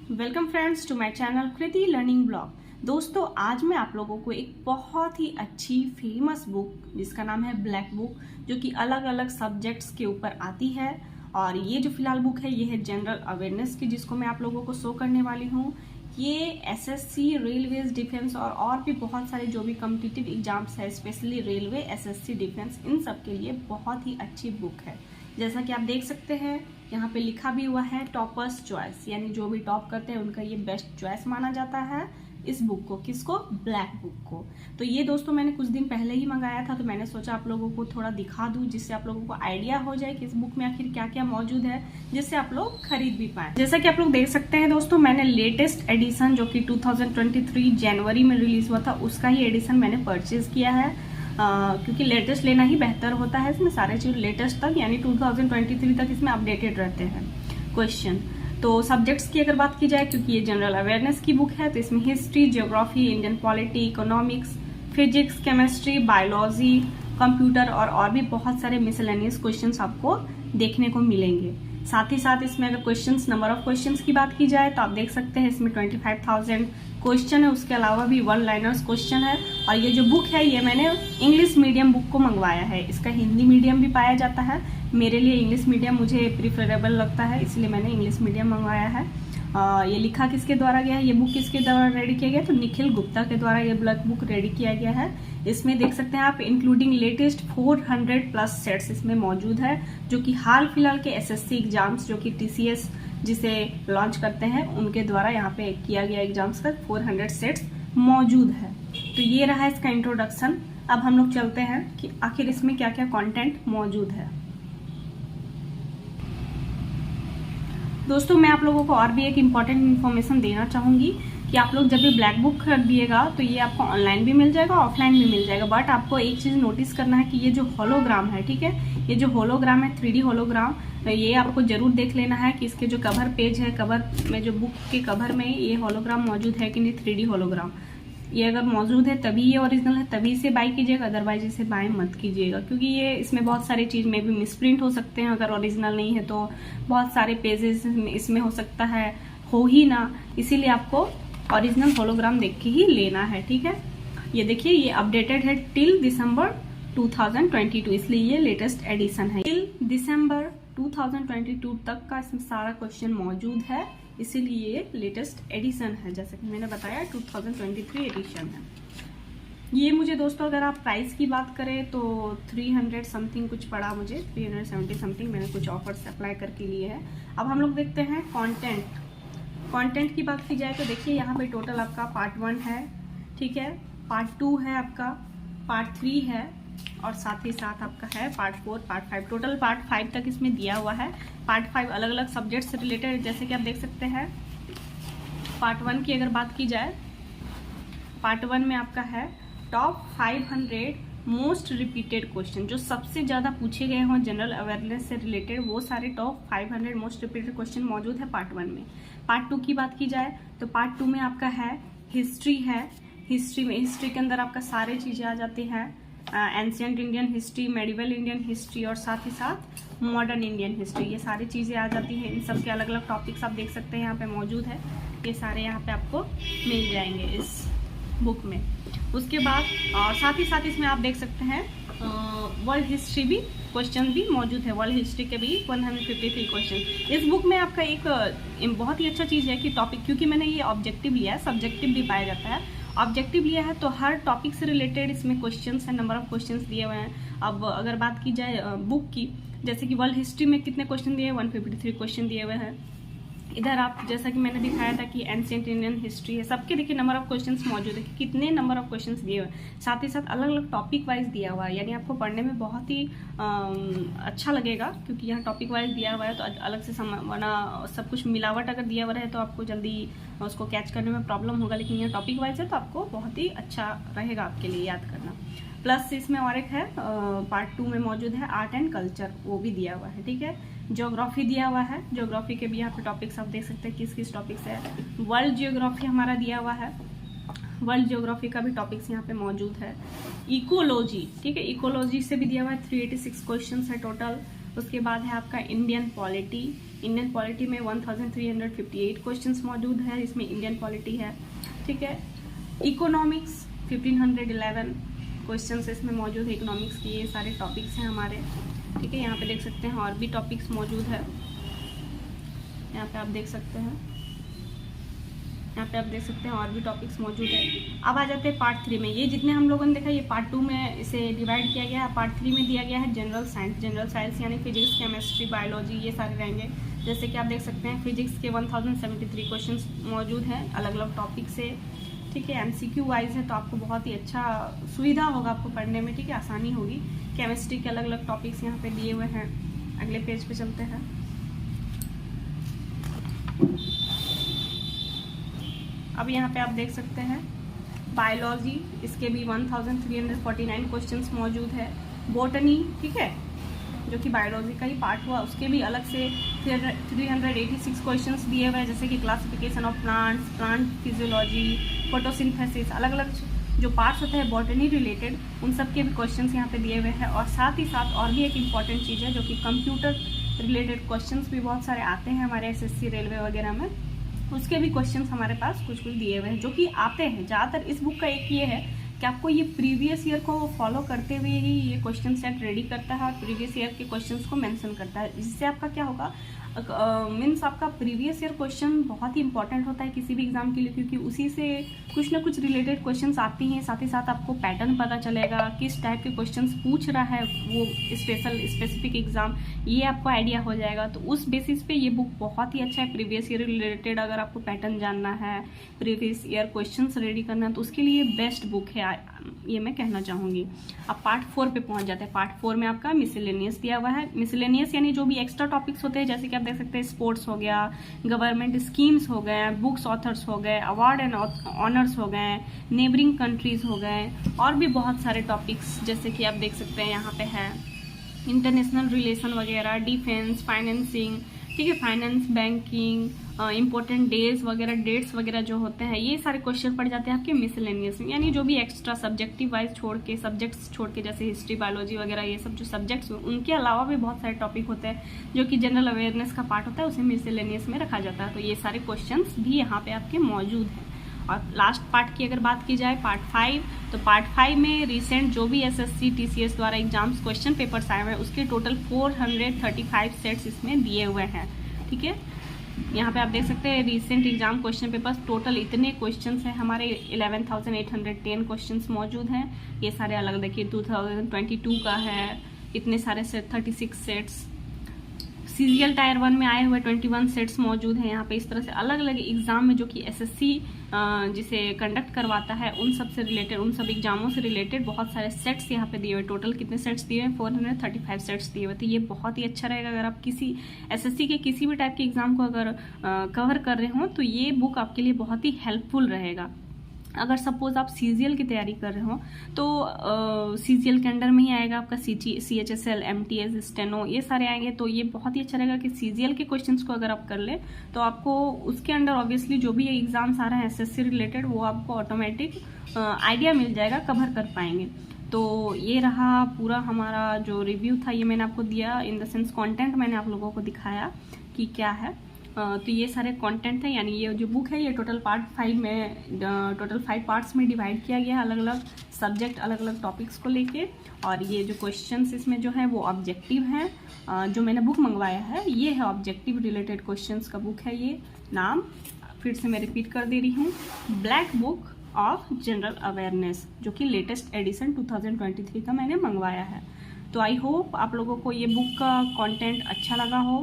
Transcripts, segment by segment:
Welcome friends to my channel Kriti learning blog. दोस्तों, आज मैं आप लोगों को एक बहुत ही अच्छी फेमस बुक जिसका नाम है ब्लैक बुक, जो कि अलग अलग सब्जेक्ट्स के ऊपर आती है। और ये जो फिलहाल बुक है ये है जनरल अवेयरनेस की, जिसको मैं आप लोगों को शो करने वाली हूँ। ये एसएससी, रेलवेज, डिफेंस और भी बहुत सारे जो भी कॉम्पिटिटिव एग्जाम्स है, स्पेशली रेलवे, एसएससी, डिफेंस, इन सब के लिए बहुत ही अच्छी बुक है। जैसा कि आप देख सकते हैं यहाँ पे लिखा भी हुआ है टॉपर्स चॉइस, यानी जो भी टॉप करते हैं उनका ये बेस्ट चॉइस माना जाता है इस बुक को। किसको? ब्लैक बुक को। तो ये दोस्तों मैंने कुछ दिन पहले ही मंगाया था, तो मैंने सोचा आप लोगों को थोड़ा दिखा दूं, जिससे आप लोगों को आइडिया हो जाए कि इस बुक में आखिर क्या क्या मौजूद है, जिससे आप लोग खरीद भी पाए। जैसा कि आप लोग देख सकते हैं दोस्तों, मैंने लेटेस्ट एडिशन जो कि 2023 जनवरी में रिलीज हुआ था, उसका ही एडिशन मैंने परचेज किया है। क्योंकि लेटेस्ट लेना ही बेहतर होता है। इसमें सारे चीज लेटेस्ट तक यानी 2023 तक इसमें अपडेटेड रहते हैं क्वेश्चन। तो सब्जेक्ट्स की अगर बात की जाए, क्योंकि ये जनरल अवेयरनेस की बुक है, तो इसमें history, geography, Indian polity, economics, physics, chemistry, biology, computer और भी बहुत सारे मिसलेनियस क्वेश्चंस आपको देखने को मिलेंगे। साथ ही साथ इसमें अगर क्वेश्चंस, नंबर ऑफ क्वेश्चंस की बात की जाए तो आप देख सकते हैं इसमें 25,000 क्वेश्चन है। उसके अलावा भी वन लाइनर्स क्वेश्चन है। और ये जो बुक है ये मैंने इंग्लिश मीडियम बुक को मंगवाया है। इसका हिंदी मीडियम भी पाया जाता है। मेरे लिए इंग्लिश मीडियम मुझे प्रिफरेबल लगता है, इसलिए मैंने इंग्लिश मीडियम मंगवाया है। ये लिखा किसके द्वारा गया है, ये बुक किसके द्वारा रेडी किया गया, तो निखिल गुप्ता के द्वारा ये ब्लैक बुक रेडी किया गया है। इसमें देख सकते हैं आप इंक्लूडिंग लेटेस्ट 400 प्लस सेट्स इसमें मौजूद है, जो कि हाल फिलहाल के एसएससी एग्जाम्स जो कि टीसीएस जिसे लॉन्च करते हैं उनके द्वारा यहाँ पे किया गया एग्जाम्स का 400 सेट्स मौजूद है। तो ये रहा इसका इंट्रोडक्शन। अब हम लोग चलते हैं कि आखिर इसमें क्या क्या कंटेंट मौजूद है। दोस्तों, मैं आप लोगों को और भी एक इम्पॉर्टेंट इन्फॉर्मेशन देना चाहूंगी कि आप लोग जब भी ब्लैक बुक खरीदिएगा तो ये आपको ऑनलाइन भी मिल जाएगा, ऑफलाइन भी मिल जाएगा। बट आपको एक चीज नोटिस करना है कि ये जो होलोग्राम है, ठीक है, ये जो होलोग्राम है 3D होलोग्राम, ये आपको जरूर देख लेना है कि इसके जो कवर पेज है, कवर में जो बुक के कवर में ये होलोग्राम मौजूद है कि नहीं, 3D होलोग्राम। ये अगर मौजूद है तभी ये ओरिजिनल है, तभी इसे बाय कीजिएगा, अदरवाइज इसे बाय मत कीजिएगा। क्योंकि ये इसमें बहुत सारी चीज में भी मिसप्रिंट हो सकते हैं। अगर ओरिजिनल नहीं है तो बहुत सारे पेजेस इसमें हो सकता है हो ही ना, इसीलिए आपको ओरिजिनल होलोग्राम देख के ही लेना है, ठीक है। ये देखिए, ये अपडेटेड है टिल दिसंबर 2022, इसलिए ये लेटेस्ट एडिशन है। टिल दिसंबर 2022 तक का इसमें सारा क्वेश्चन मौजूद है, इसीलिए ये लेटेस्ट एडिशन है। जैसे कि मैंने बताया 2023 एडिशन है ये। मुझे दोस्तों अगर आप प्राइस की बात करें तो 300 समथिंग कुछ पड़ा मुझे, 370 समथिंग। मैंने कुछ ऑफर्स अप्लाई करके लिए है। अब हम लोग देखते हैं कंटेंट की बात की जाए तो देखिए यहाँ पे टोटल आपका पार्ट 1 है, ठीक है, पार्ट 2 है आपका, पार्ट 3 है और साथ ही साथ आपका है पार्ट 4, पार्ट 5। टोटल पार्ट 5 तक इसमें दिया हुआ है। पार्ट 5 अलग अलग सब्जेक्ट से रिलेटेड, जैसे कि आप देख सकते हैं। पार्ट 1 की अगर बात की जाए, पार्ट 1 में आपका है टॉप 500 मोस्ट रिपीटेड क्वेश्चन, जो सबसे ज्यादा पूछे गए हों जनरल अवेयरनेस से रिलेटेड, वो सारे टॉप 500 मोस्ट रिपीटेड क्वेश्चन मौजूद है पार्ट 1 में। पार्ट 2 की बात की जाए तो पार्ट 2 में आपका है हिस्ट्री है। हिस्ट्री के अंदर आपका सारे चीजें आ जाती हैं, ancient Indian history, medieval Indian history और साथ ही साथ मॉडर्न इंडियन हिस्ट्री, ये सारी चीजें आ जाती हैं। इन सब के अलग अलग टॉपिक्स आप देख सकते हैं यहाँ पे मौजूद है। ये सारे यहाँ पे आपको मिल जाएंगे इस बुक में। उसके बाद और साथ ही साथ इसमें आप देख सकते हैं वर्ल्ड हिस्ट्री भी क्वेश्चन भी मौजूद है। वर्ल्ड हिस्ट्री के भी 153 क्वेश्चन इस बुक में। आपका एक बहुत ही अच्छा चीज़ है कि टॉपिक, क्योंकि मैंने ये ऑब्जेक्टिव लिया है, सब्जेक्टिव भी पाया जाता है, ऑब्जेक्टिव लिया है, तो हर टॉपिक से रिलेटेड इसमें क्वेश्चंस है, नंबर ऑफ क्वेश्चंस दिए हुए हैं। अब अगर बात की जाए बुक की, जैसे कि वर्ल्ड हिस्ट्री में कितने क्वेश्चन दिए हैं, 153 क्वेश्चन दिए हुए हैं। इधर आप जैसा कि मैंने दिखाया था कि एंशिएंट इंडियन हिस्ट्री है, सबके देखिए नंबर ऑफ क्वेश्चंस मौजूद है कि कितने नंबर ऑफ क्वेश्चंस दिए हुए हैं। साथ ही साथ अलग अलग टॉपिक वाइज दिया हुआ है, यानी आपको पढ़ने में बहुत ही अच्छा लगेगा, क्योंकि यहाँ टॉपिक वाइज दिया हुआ है। तो अलग से वरना सब कुछ मिलावट अगर दिया हुआ है तो आपको जल्दी उसको कैच करने में प्रॉब्लम होगा, लेकिन यहाँ टॉपिक वाइज है तो आपको बहुत ही अच्छा रहेगा आपके लिए याद करना। प्लस इसमें और एक है पार्ट 2 में मौजूद है आर्ट एंड कल्चर, वो भी दिया हुआ है, ठीक है। ज्योग्राफी दिया हुआ है, ज्योग्राफी के भी यहाँ पे टॉपिक्स आप देख सकते हैं किस किस टॉपिक से है। वर्ल्ड ज्योग्राफी हमारा दिया हुआ है, वर्ल्ड ज्योग्राफी का भी टॉपिक्स यहाँ पे मौजूद है। इकोलॉजी, ठीक है, इकोलॉजी से भी दिया हुआ है, 386 क्वेश्चन है टोटल। उसके बाद है आपका इंडियन पॉलिटी। इंडियन पॉलिटी में 1358 क्वेश्चंस मौजूद है, इसमें इंडियन पॉलिटी है, ठीक है। इकोनॉमिक्स 1511 क्वेश्चंस इसमें मौजूद है, इकोनॉमिक्स के ये सारे टॉपिक्स हैं हमारे, ठीक है। यहाँ पे देख सकते हैं और भी टॉपिक्स मौजूद है, यहाँ पे आप देख सकते हैं, यहाँ पे आप देख सकते हैं और भी टॉपिक्स मौजूद है। अब आ जाते हैं पार्ट 3 में। ये जितने हम लोगों ने देखा ये पार्ट 2 में इसे डिवाइड किया गया है। पार्ट 3 में दिया गया है जनरल साइंस। जनरल साइंस यानी फिजिक्स, केमिस्ट्री, बायोलॉजी ये सारे रहेंगे। जैसे कि आप देख सकते हैं फिजिक्स के 1073 क्वेश्चंस मौजूद हैं अलग अलग टॉपिक से, ठीक है। MCQ वाइज है तो आपको बहुत ही अच्छा सुविधा होगा आपको पढ़ने में, ठीक है, आसानी होगी। केमिस्ट्री के अलग अलग टॉपिक्स यहाँ पे दिए हुए हैं। अगले पेज पे चलते हैं। अब यहाँ पे आप देख सकते हैं बायोलॉजी, इसके भी 1349 क्वेश्चंस मौजूद है। बॉटनी, ठीक है, जो कि बायोलॉजी का ही पार्ट हुआ, उसके भी अलग से 386 क्वेश्चंस दिए हुए हैं। जैसे कि classification of plants, plant physiology, photosynthesis, अलग अलग जो पार्ट्स होते हैं बॉटनी रिलेटेड, उन सब के भी क्वेश्चंस यहाँ पे दिए हुए हैं। और साथ ही साथ और भी एक इम्पॉर्टेंट चीज़ है जो कि कंप्यूटर रिलेटेड क्वेश्चंस भी बहुत सारे आते हैं हमारे SSC रेलवे वगैरह में, उसके भी क्वेश्चंस हमारे पास कुछ कुछ दिए हुए हैं जो कि आते हैं। ज़्यादातर इस बुक का एक ये है कि आपको ये प्रीवियस ईयर को फॉलो करते हुए ही ये क्वेश्चन सेट रेडी करता है और प्रीवियस ईयर के क्वेश्चंस को मेंशन करता है। जिससे आपका क्या होगा, मीन्स आपका प्रीवियस ईयर क्वेश्चन बहुत ही इंपॉर्टेंट होता है किसी भी एग्जाम के लिए, क्योंकि उसी से कुछ ना कुछ रिलेटेड क्वेश्चंस आती हैं। साथ ही साथ आपको पैटर्न पता चलेगा, किस टाइप के क्वेश्चंस पूछ रहा है वो स्पेसिफिक एग्जाम, ये आपको आइडिया हो जाएगा। तो उस बेसिस पे ये बुक बहुत ही अच्छा है। प्रीवियस ईयर रिलेटेड अगर आपको पैटर्न जानना है, प्रीवियस ईयर क्वेश्चंस रेडी करना है, तो उसके लिए बेस्ट बुक है, ये मैं कहना चाहूँगी। अब पार्ट 4 पे पहुँच जाते हैं। पार्ट 4 में आपका मिसलेनियस दिया हुआ है। मिसलेनियस यानी जो भी एक्स्ट्रा टॉपिक्स होते हैं, जैसे कि आप देख सकते हैं स्पोर्ट्स हो गया, गवर्नमेंट स्कीम्स हो गए, बुक्स ऑथर्स हो गए, अवार्ड एंड ऑनर्स हो गए, नेबरिंग कंट्रीज हो गए, और भी बहुत सारे टॉपिक्स जैसे कि आप देख सकते हैं यहाँ पे है इंटरनेशनल रिलेशन वगैरह, डिफेंस, फाइनेंसिंग, ठीक है, फाइनेंस, बैंकिंग, इंपॉर्टेंट डेज वगैरह, डेट्स वगैरह जो होते हैं, ये सारे क्वेश्चन पड़ जाते हैं आपके मिसलेनियस में। यानी जो भी एक्स्ट्रा सब्जेक्टिव वाइज सब्जेक्ट्स छोड़ के जैसे हिस्ट्री, बायोलॉजी वगैरह ये सब जो सब्जेक्ट्स उनके अलावा भी बहुत सारे टॉपिक होते हैं जो कि जनरल अवेयरनेस का पार्ट होता है, उसे मिसलेनियस में रखा जाता है। तो ये सारे क्वेश्चन भी यहाँ पे आपके मौजूद हैं। और लास्ट पार्ट की अगर बात की जाए पार्ट 5, तो पार्ट 5 में रिसेंट जो भी SSC TCS द्वारा एग्जाम्स क्वेश्चन पेपर्स आए हुए हैं उसके टोटल 435 सेट्स इसमें दिए हुए हैं, ठीक है। यहाँ पे आप देख सकते हैं recent exam question papers, total इतने क्वेश्चंस हैं हमारे 11,810 क्वेश्चंस मौजूद हैं। ये सारे अलग देखिए 2022 का है, इतने सारे सेट 36 सेट्स। CGL टायर 1 में आए हुए 21 सेट्स मौजूद हैं यहाँ पे। इस तरह से अलग अलग एग्जाम में जो कि SSC जिसे कंडक्ट करवाता है उन सब से रिलेटेड, उन सब एग्जामों से रिलेटेड बहुत सारे सेट्स यहाँ पे दिए हुए। टोटल कितने सेट्स दिए हुए? 435 सेट्स दिए हुए। तो ये बहुत ही अच्छा रहेगा अगर आप किसी SSC के किसी भी टाइप के एग्जाम को अगर कवर कर रहे हो तो ये बुक आपके लिए बहुत ही हेल्पफुल रहेगा। अगर सपोज आप CGL की तैयारी कर रहे हो तो CGL के अंडर में ही आएगा आपका CHSL, MTS, स्टेनो, ये सारे आएंगे। तो ये बहुत ही अच्छा रहेगा कि CGL के क्वेश्चंस को अगर आप कर ले तो आपको उसके अंडर ऑब्वियसली जो भी एग्जाम्स आ रहे हैं SSC रिलेटेड वो आपको ऑटोमेटिक आइडिया मिल जाएगा, कवर कर पाएंगे। तो ये रहा पूरा हमारा जो रिव्यू था, ये मैंने आपको दिया, इन द सेंस कंटेंट मैंने आप लोगों को दिखाया कि क्या है। तो ये सारे कंटेंट है, यानी ये जो बुक है ये टोटल पार्ट 5 में, टोटल 5 पार्ट्स में डिवाइड किया गया है, अलग अलग सब्जेक्ट, अलग अलग टॉपिक्स को लेके। और ये जो क्वेश्चंस इसमें जो है वो ऑब्जेक्टिव हैं। जो मैंने बुक मंगवाया है ये है ऑब्जेक्टिव रिलेटेड क्वेश्चंस का बुक है। ये नाम फिर से मैं रिपीट कर दे रही हूँ, black book of general awareness, जो कि लेटेस्ट एडिशन 2023 का मैंने मंगवाया है। तो आई होप आप लोगों को ये बुक का कंटेंट अच्छा लगा हो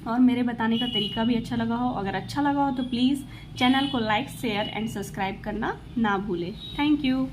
और मेरे बताने का तरीका भी अच्छा लगा हो। अगर अच्छा लगा हो तो प्लीज़ चैनल को लाइक, शेयर एंड सब्सक्राइब करना ना भूलें। Thank you.